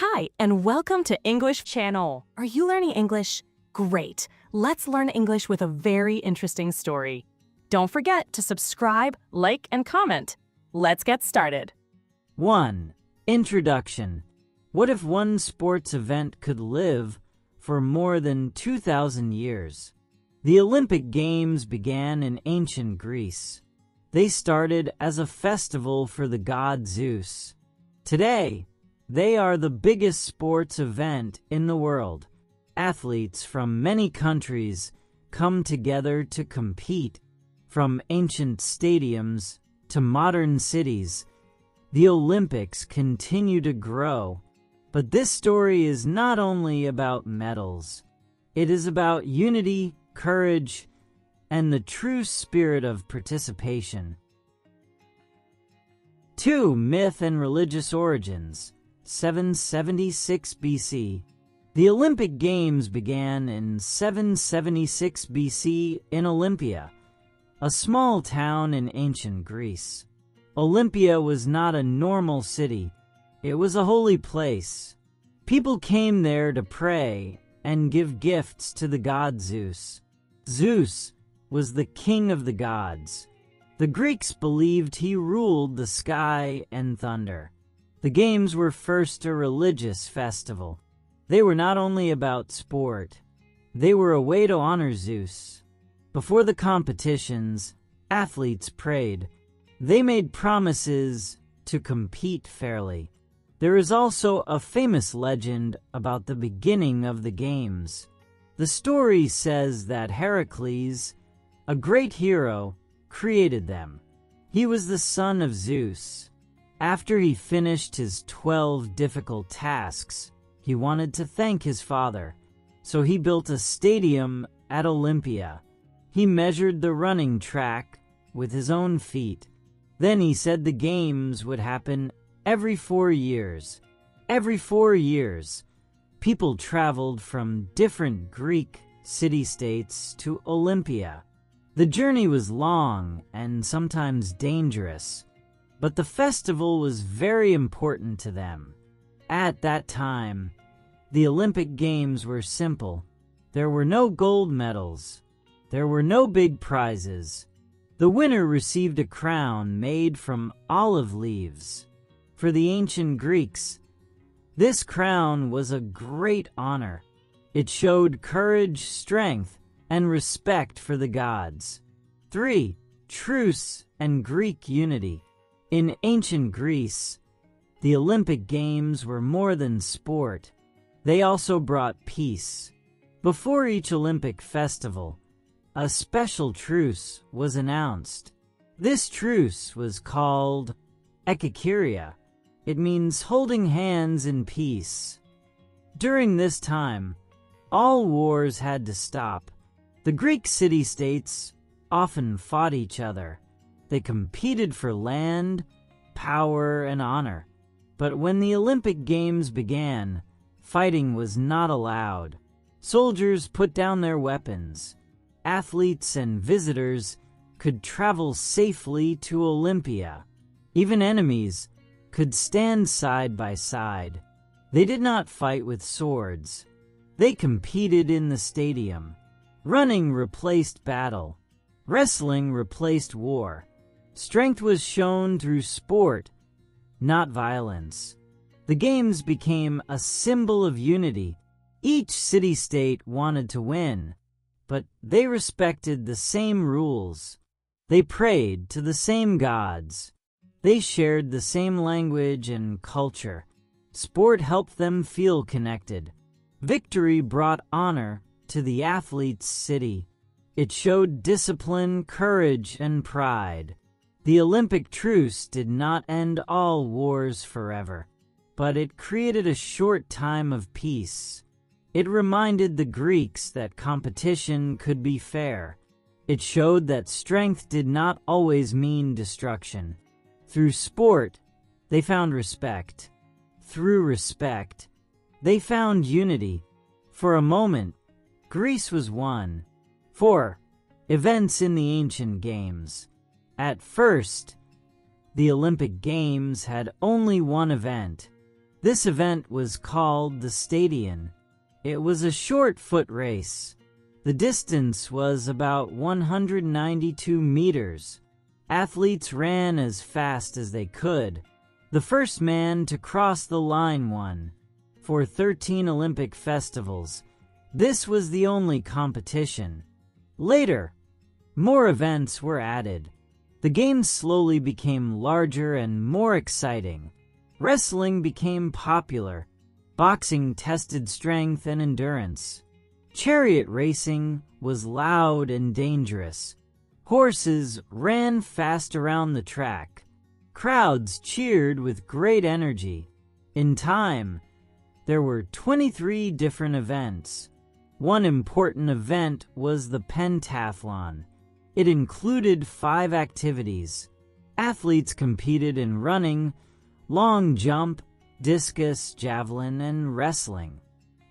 Hi, and welcome to English Channel. Are you learning English? Great. Let's learn English with a very interesting story. Don't forget to subscribe, like, and comment. Let's get started. 1. Introduction. What if one sports event could live for more than 2,000 years? The Olympic Games began in ancient Greece. They started as a festival for the god Zeus. Today, they are the biggest sports event in the world. Athletes from many countries come together to compete. From ancient stadiums to modern cities, the Olympics continue to grow. But this story is not only about medals. It is about unity, courage, and the true spirit of participation. 2. Myth and religious origins. 776 BC. The Olympic Games began in 776 BC in Olympia, a small town in ancient Greece. Olympia was not a normal city. It was a holy place. People came there to pray and give gifts to the god Zeus. Zeus was the king of the gods. The Greeks believed he ruled the sky and thunder. The games were first a religious festival. They were not only about sport. They were a way to honor Zeus. Before the competitions, athletes prayed. They made promises to compete fairly. There is also a famous legend about the beginning of the games. The story says that Heracles, a great hero, created them. He was the son of Zeus. After he finished his 12 difficult tasks, he wanted to thank his father, so he built a stadium at Olympia. He measured the running track with his own feet. Then he said the games would happen every 4 years. Every 4 years, people traveled from different Greek city-states to Olympia. The journey was long and sometimes dangerous, but the festival was very important to them. At that time, the Olympic Games were simple. There were no gold medals. There were no big prizes. The winner received a crown made from olive leaves. For the ancient Greeks, this crown was a great honor. It showed courage, strength, and respect for the gods. 3. Truce and Greek unity. In ancient Greece, the Olympic Games were more than sport. They also brought peace. Before each Olympic festival, a special truce was announced. This truce was called ekkyria. It means holding hands in peace. During this time, all wars had to stop. The Greek city-states often fought each other. They competed for land, power, and honor. But when the Olympic Games began, fighting was not allowed. Soldiers put down their weapons. Athletes and visitors could travel safely to Olympia. Even enemies could stand side by side. They did not fight with swords. They competed in the stadium. Running replaced battle. Wrestling replaced war. Strength was shown through sport, not violence. The games became a symbol of unity. Each city-state wanted to win, but they respected the same rules. They prayed to the same gods. They shared the same language and culture. Sport helped them feel connected. Victory brought honor to the athlete's city. It showed discipline, courage, and pride. The Olympic truce did not end all wars forever, but it created a short time of peace. It reminded the Greeks that competition could be fair. It showed that strength did not always mean destruction. Through sport, they found respect. Through respect, they found unity. For a moment, Greece was one. 4. Events in the ancient games. At first, the Olympic Games had only one event. This event was called the Stadion. It was a short foot race. The distance was about 192 meters. Athletes ran as fast as they could. The first man to cross the line won. For 13 Olympic festivals, this was the only competition. Later, more events were added. The games slowly became larger and more exciting. Wrestling became popular. Boxing tested strength and endurance. Chariot racing was loud and dangerous. Horses ran fast around the track. Crowds cheered with great energy. In time, there were 23 different events. One important event was the pentathlon. It included 5 activities. Athletes competed in running, long jump, discus, javelin, and wrestling.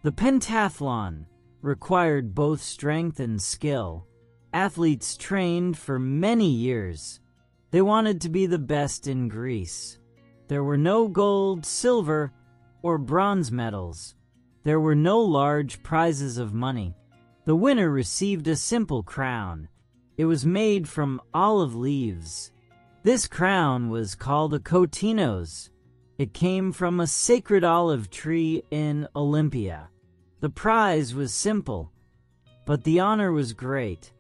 The pentathlon required both strength and skill. Athletes trained for many years. They wanted to be the best in Greece. There were no gold, silver, or bronze medals. There were no large prizes of money. The winner received a simple crown. It was made from olive leaves. This crown was called a kotinos. It came from a sacred olive tree in Olympia. The prize was simple, but the honor was great.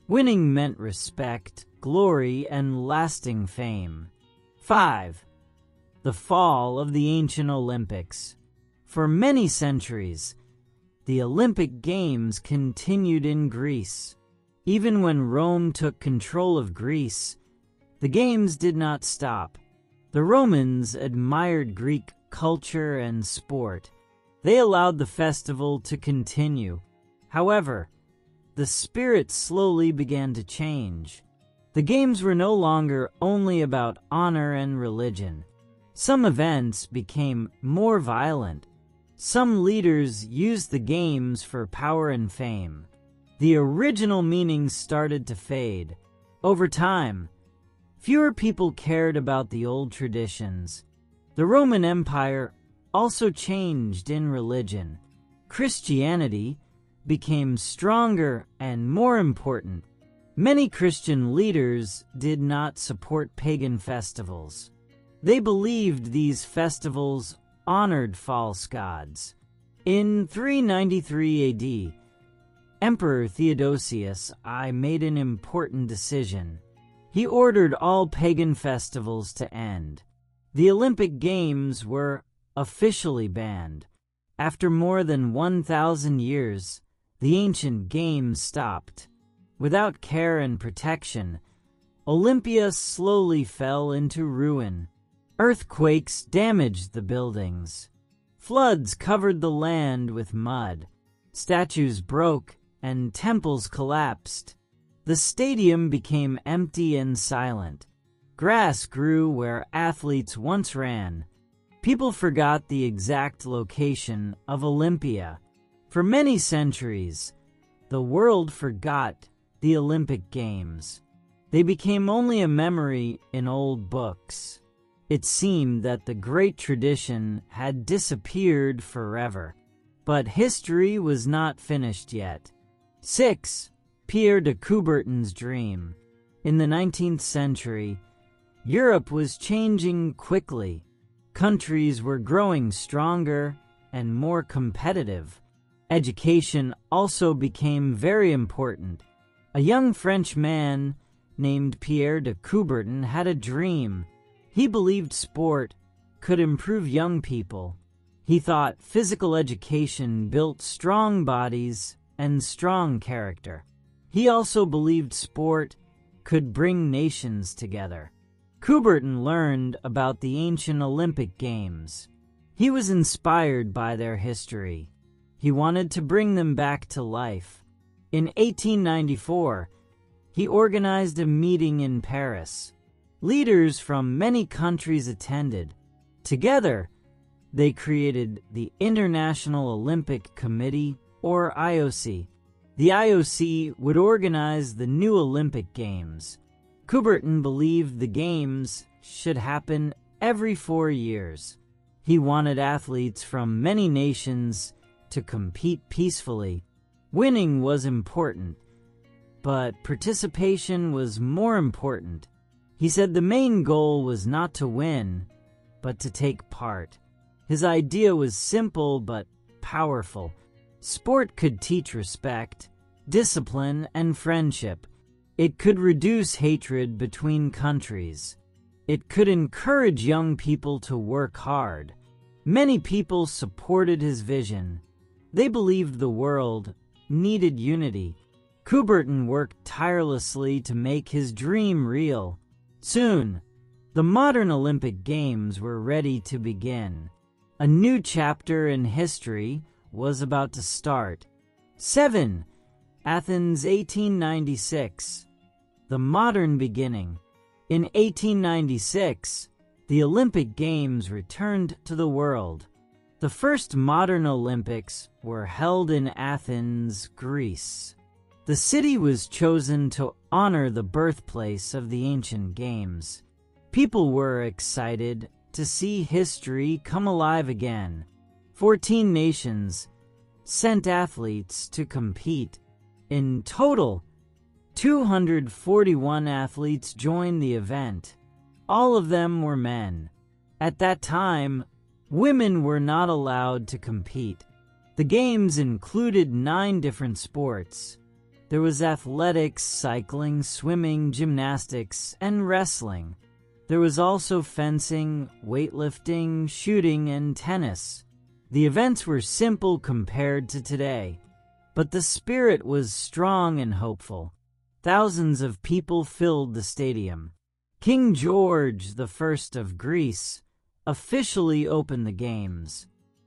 Winning meant respect, glory, and lasting fame. 5. The fall of the ancient Olympics. For many centuries, the Olympic Games continued in Greece. Even when Rome took control of Greece, the Games did not stop. The Romans admired Greek culture and sport. They allowed the festival to continue. However, the spirit slowly began to change. The Games were no longer only about honor and religion. Some events became more violent. Some leaders used the Games for power and fame. The original meaning started to fade. Over time, fewer people cared about the old traditions. The Roman Empire also changed in religion. Christianity became stronger and more important. Many Christian leaders did not support pagan festivals. They believed these festivals honored false gods. In 393 AD, Emperor Theodosius I made an important decision. He ordered all pagan festivals to end. The Olympic Games were officially banned. After more than 1,000 years, the ancient games stopped. Without care and protection, Olympia slowly fell into ruin. Earthquakes damaged the buildings. Floods covered the land with mud. Statues broke and temples collapsed. The stadium became empty and silent. Grass grew where athletes once ran. People forgot the exact location of Olympia. For many centuries, the world forgot the Olympic Games. They became only a memory in old books. It seemed that the great tradition had disappeared forever. But history was not finished yet. 6. Pierre de Coubertin's dream. In the 19th century, Europe was changing quickly. Countries were growing stronger and more competitive. Education also became very important. A young French man named Pierre de Coubertin had a dream. He believed sport could improve young people. He thought physical education built strong bodies and strong character. He also believed sport could bring nations together. Coubertin learned about the ancient Olympic Games. He was inspired by their history. He wanted to bring them back to life. In 1894, he organized a meeting in Paris. Leaders from many countries attended. Together, they created the International Olympic Committee, or IOC. The IOC would organize the new Olympic Games. Coubertin believed the Games should happen every 4 years. He wanted athletes from many nations to compete peacefully. Winning was important, but participation was more important. He said the main goal was not to win, but to take part. His idea was simple but powerful. Sport could teach respect, discipline, and friendship. It could reduce hatred between countries. It could encourage young people to work hard. Many people supported his vision. They believed the world needed unity. Coubertin worked tirelessly to make his dream real. Soon, the modern Olympic Games were ready to begin. A new chapter in history was about to start. 7. Athens 1896. The modern beginning. In 1896, the Olympic Games returned to the world. The first modern Olympics were held in Athens, Greece. The city was chosen to honor the birthplace of the ancient games. People were excited to see history come alive again. 14 nations sent athletes to compete. In total, 241 athletes joined the event. All of them were men. At that time, women were not allowed to compete. The games included 9 different sports. There was athletics, cycling, swimming, gymnastics, and wrestling. There was also fencing, weightlifting, shooting, and tennis. The events were simple compared to today, but the spirit was strong and hopeful. Thousands of people filled the stadium. King George I of Greece officially opened the games.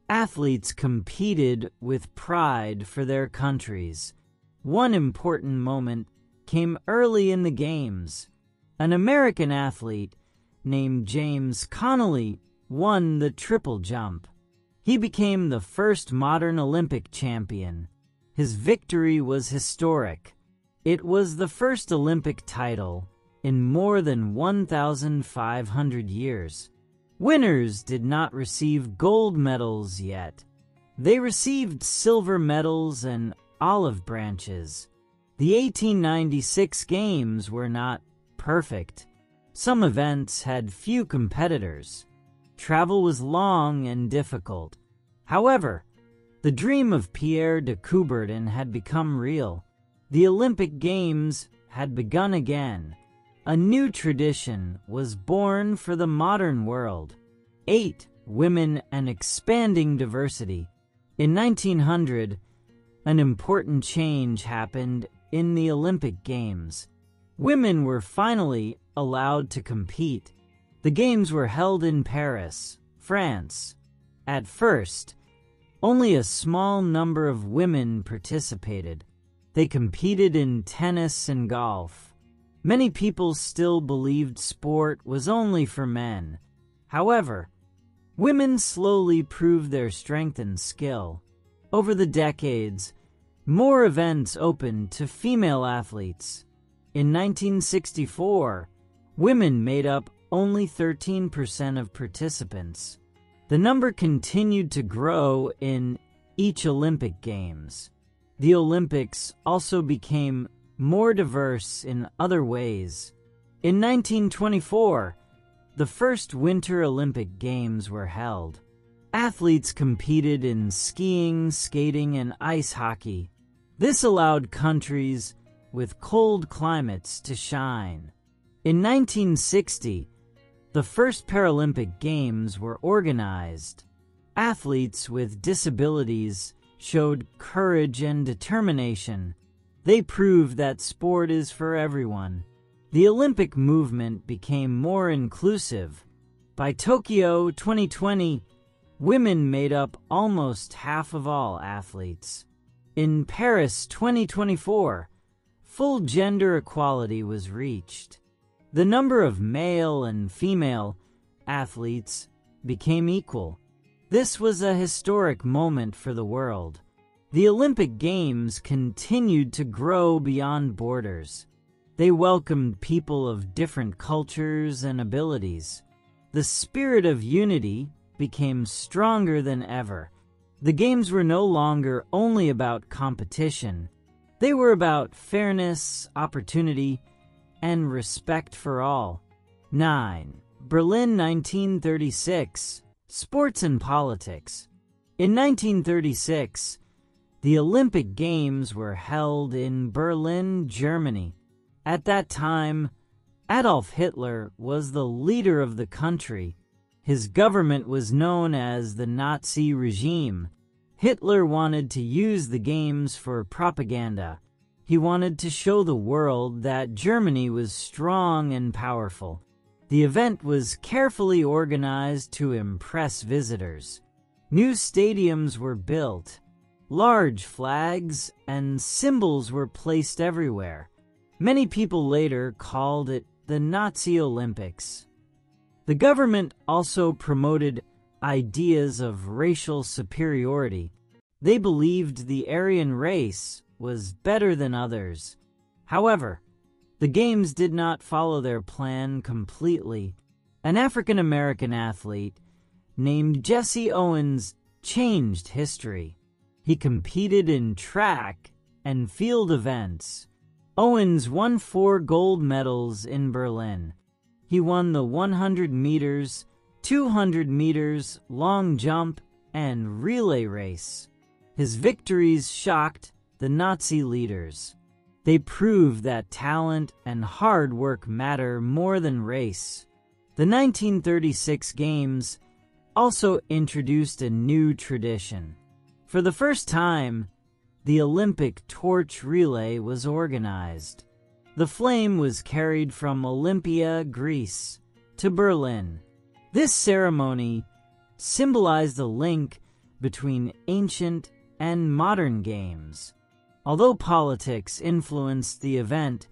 Athletes competed with pride for their countries. One important moment came early in the games. An American athlete named James Connolly won the triple jump. He became the first modern Olympic champion. His victory was historic. It was the first Olympic title in more than 1,500 years. Winners did not receive gold medals yet. They received silver medals and olive branches. The 1896 Games were not perfect. Some events had few competitors. Travel was long and difficult. However, the dream of Pierre de Coubertin had become real. The Olympic Games had begun again. A new tradition was born for the modern world. 8. Women and expanding diversity. In 1900, an important change happened in the Olympic Games. Women were finally allowed to compete. The Games were held in Paris, France. At first, only a small number of women participated. They competed in tennis and golf. Many people still believed sport was only for men. However, women slowly proved their strength and skill. Over the decades, more events opened to female athletes. In 1964, women made up only 13% of participants. The number continued to grow in each Olympic Games. The Olympics also became more diverse in other ways. In 1924, the first Winter Olympic Games were held. Athletes competed in skiing, skating, and ice hockey. This allowed countries with cold climates to shine. In 1960, the first Paralympic Games were organized. Athletes with disabilities showed courage and determination. They proved that sport is for everyone. The Olympic movement became more inclusive. By Tokyo 2020, women made up almost half of all athletes. In Paris 2024, full gender equality was reached. The number of male and female athletes became equal. This was a historic moment for the world. The Olympic Games continued to grow beyond borders. They welcomed people of different cultures and abilities. The spirit of unity became stronger than ever. The games were no longer only about competition. They were about fairness, opportunity, and respect for all. 9. Berlin 1936. Sports and politics. In 1936, the Olympic Games were held in Berlin, Germany. At that time, Adolf Hitler was the leader of the country. His government was known as the Nazi regime. Hitler wanted to use the games for propaganda. He wanted to show the world that Germany was strong and powerful. The event was carefully organized to impress visitors. New stadiums were built. Large flags and symbols were placed everywhere. Many people later called it the Nazi Olympics. The government also promoted ideas of racial superiority. They believed the Aryan race was better than others. However, the Games did not follow their plan completely. An African American athlete named Jesse Owens changed history. He competed in track and field events. Owens won 4 gold medals in Berlin. He won the 100 meters, 200 meters, long jump, and relay race. His victories shocked the Nazi leaders. They proved that talent and hard work matter more than race. The 1936 Games also introduced a new tradition. For the first time, the Olympic torch relay was organized. The flame was carried from Olympia, Greece, to Berlin. This ceremony symbolized a link between ancient and modern games. Although politics influenced the event,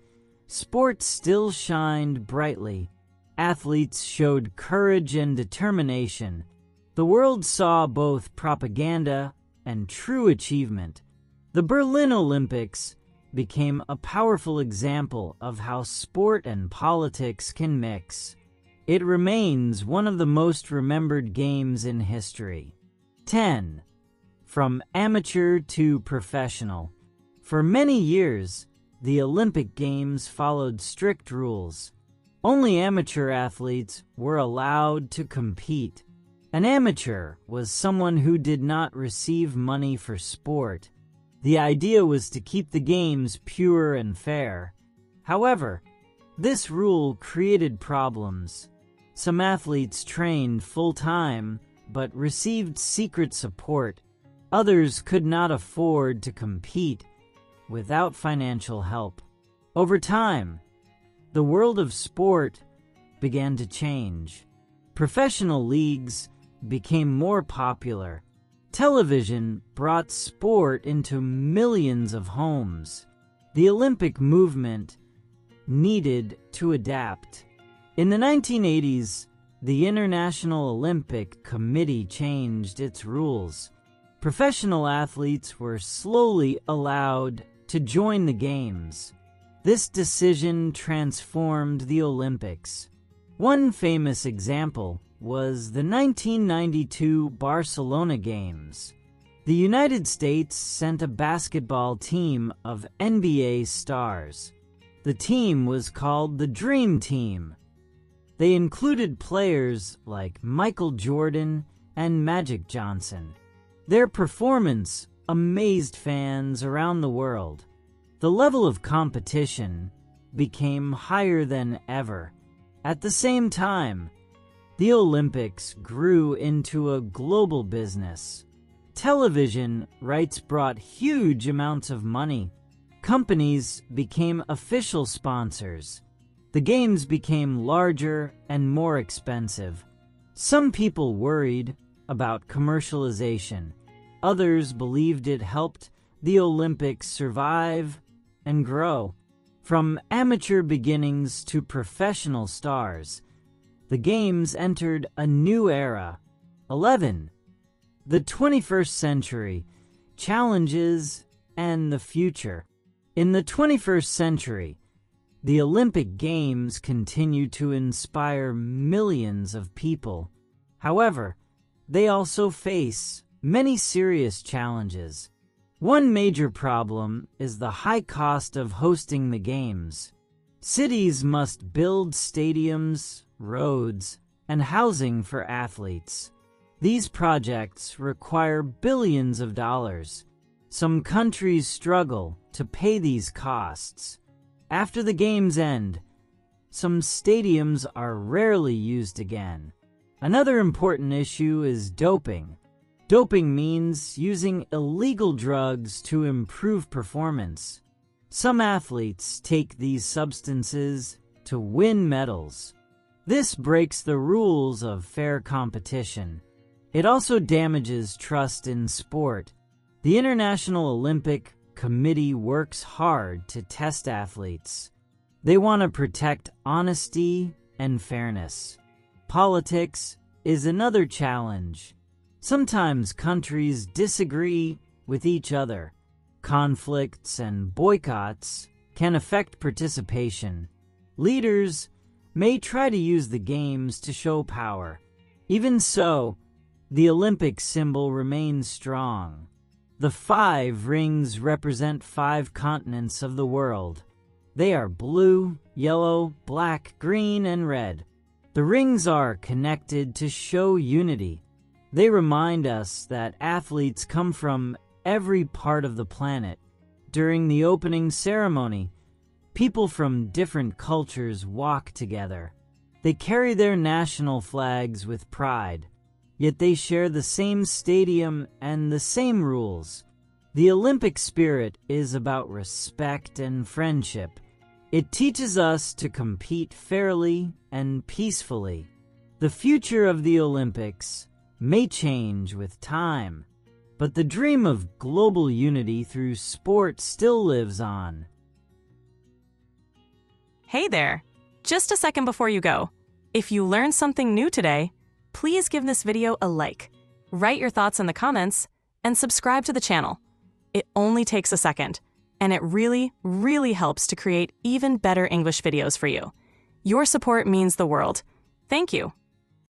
sports still shined brightly. Athletes showed courage and determination. The world saw both propaganda and true achievement. The Berlin Olympics became a powerful example of how sport and politics can mix. It remains one of the most remembered games in history. 10. From amateur to professional. For many years, the Olympic Games followed strict rules. Only amateur athletes were allowed to compete. An amateur was someone who did not receive money for sport. The idea was to keep the games pure and fair. However, this rule created problems. Some athletes trained full-time but received secret support. Others could not afford to compete without financial help. Over time, the world of sport began to change. Professional leagues became more popular. Television brought sport into millions of homes. The Olympic movement needed to adapt. In the 1980s, the International Olympic Committee changed its rules. Professional athletes were slowly allowed to join the Games. This decision transformed the Olympics. One famous example was the 1992 Barcelona Games. The United States sent a basketball team of NBA stars. The team was called the Dream Team. They included players like Michael Jordan and Magic Johnson. Their performance amazed fans around the world. The level of competition became higher than ever. At the same time, the Olympics grew into a global business. Television rights brought huge amounts of money. Companies became official sponsors. The Games became larger and more expensive. Some people worried about commercialization. Others believed it helped the Olympics survive and grow. From amateur beginnings to professional stars, the Games entered a new era. 11. The 21st century, challenges, and the future. In the 21st century, the Olympic Games continue to inspire millions of people. However, they also face many serious challenges. One major problem is the high cost of hosting the games. Cities must build stadiums, roads, and housing for athletes. These projects require billions of dollars. Some countries struggle to pay these costs. After the games end, some stadiums are rarely used again. Another important issue is doping. Doping means using illegal drugs to improve performance. Some athletes take these substances to win medals. This breaks the rules of fair competition. It also damages trust in sport. The International Olympic Committee works hard to test athletes. They want to protect honesty and fairness. Politics is another challenge. Sometimes countries disagree with each other. Conflicts and boycotts can affect participation. Leaders may try to use the games to show power. Even so, the Olympic symbol remains strong. The 5 rings represent 5 continents of the world. They are blue, yellow, black, green, and red. The rings are connected to show unity. They remind us that athletes come from every part of the planet. During the opening ceremony, people from different cultures walk together. They carry their national flags with pride, yet they share the same stadium and the same rules. The Olympic spirit is about respect and friendship. It teaches us to compete fairly and peacefully. The future of the Olympics may change with time, but the dream of global unity through sport still lives on. Hey there! Just a second before you go. If you learned something new today, please give this video a like, write your thoughts in the comments, and subscribe to the channel. It only takes a second, and it really, really helps to create even better English videos for you. Your support means the world. Thank you.